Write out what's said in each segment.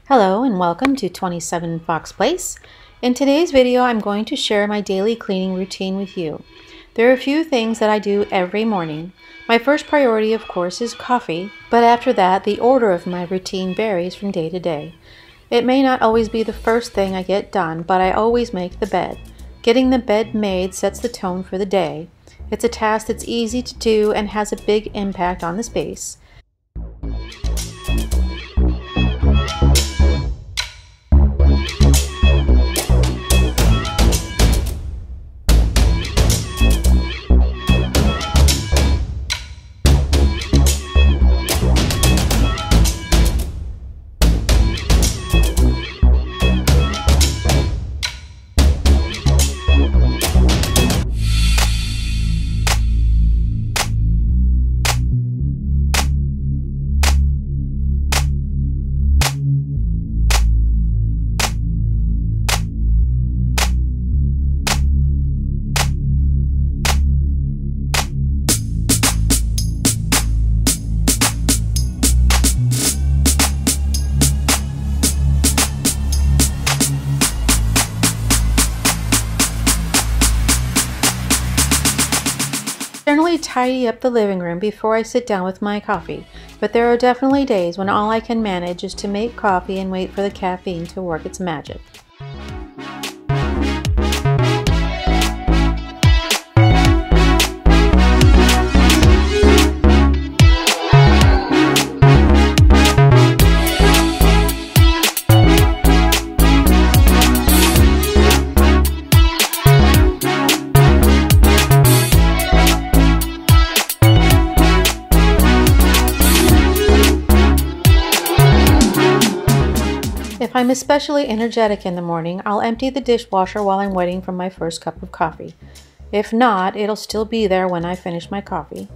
Hello and welcome to 27 Fox Place. In today's video, I'm going to share my daily cleaning routine with you. There are a few things that I do every morning. My first priority, of course, is coffee, but after that, the order of my routine varies from day to day. It may not always be the first thing I get done, but I always make the bed. Getting the bed made sets the tone for the day. It's a task that's easy to do and has a big impact on the space. Generally tidy up the living room before I sit down with my coffee, but there are definitely days when all I can manage is to make coffee and wait for the caffeine to work its magic. If I'm especially energetic in the morning, I'll empty the dishwasher while I'm waiting for my first cup of coffee. If not, it'll still be there when I finish my coffee.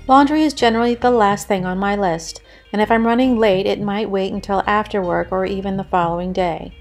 Laundry is generally the last thing on my list, and if I'm running late, it might wait until after work or even the following day.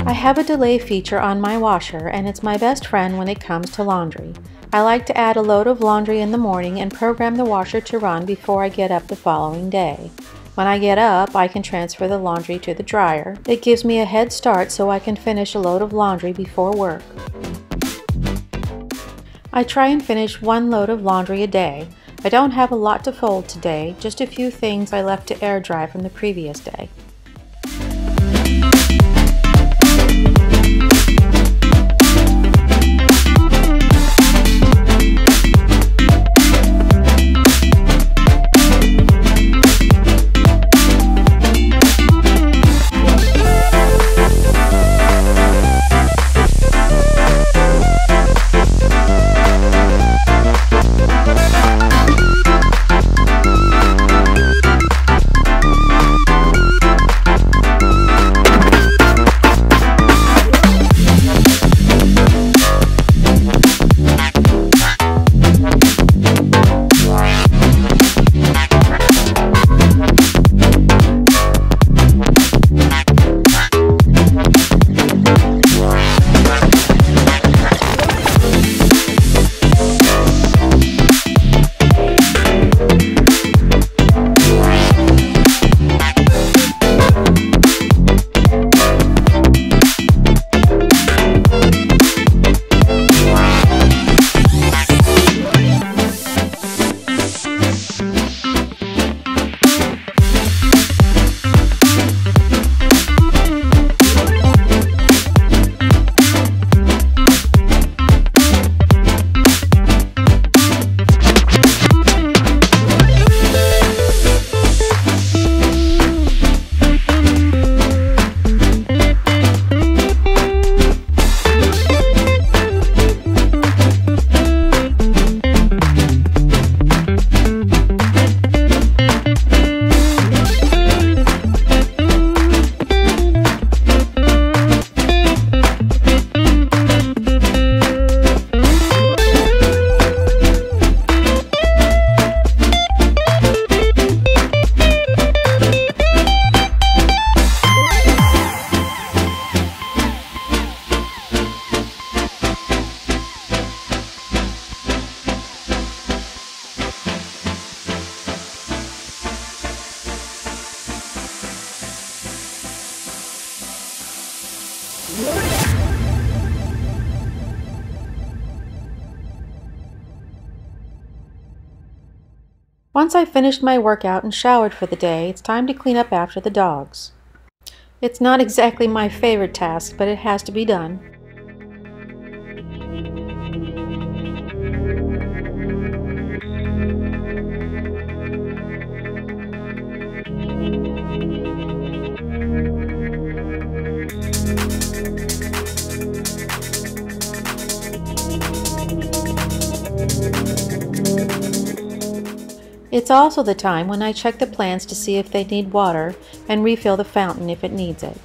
I have a delay feature on my washer, and it's my best friend when it comes to laundry. I like to add a load of laundry in the morning and program the washer to run before I get up the following day. When I get up, I can transfer the laundry to the dryer. It gives me a head start so I can finish a load of laundry before work. I try and finish one load of laundry a day. I don't have a lot to fold today, just a few things I left to air dry from the previous day. Once I've finished my workout and showered for the day, it's time to clean up after the dogs. It's not exactly my favorite task, but it has to be done. It's also the time when I check the plants to see if they need water and refill the fountain if it needs it.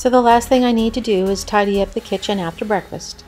so the last thing I need to do is tidy up the kitchen after breakfast.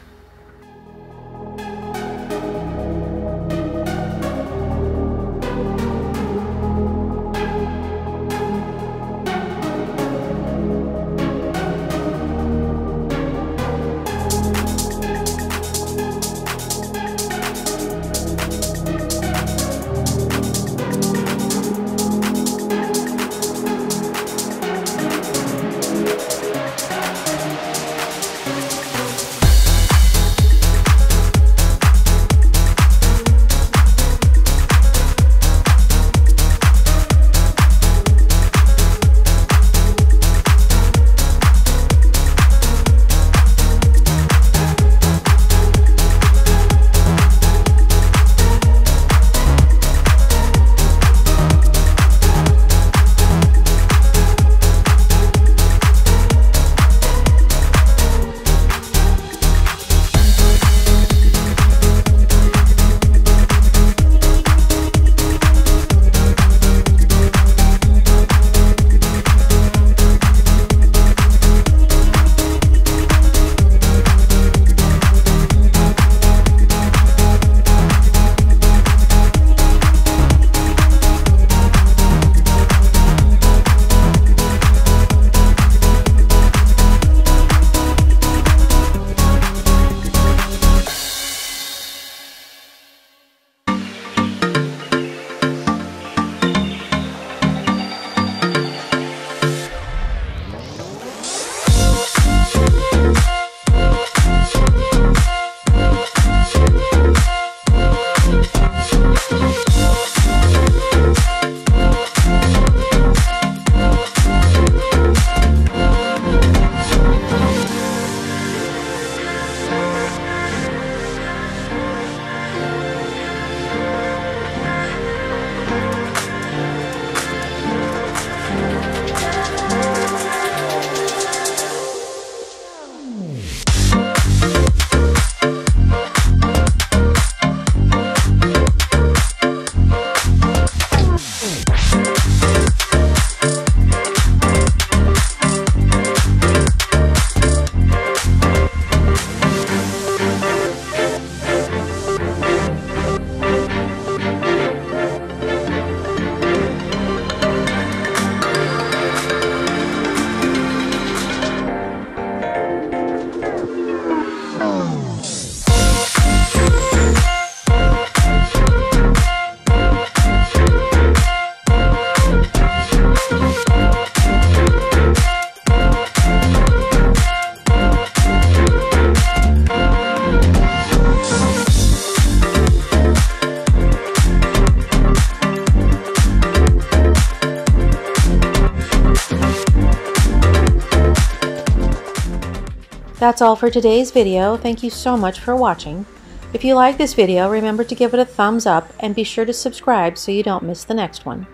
That's all for today's video. Thank you so much for watching. If you like this video, remember to give it a thumbs up and be sure to subscribe so you don't miss the next one.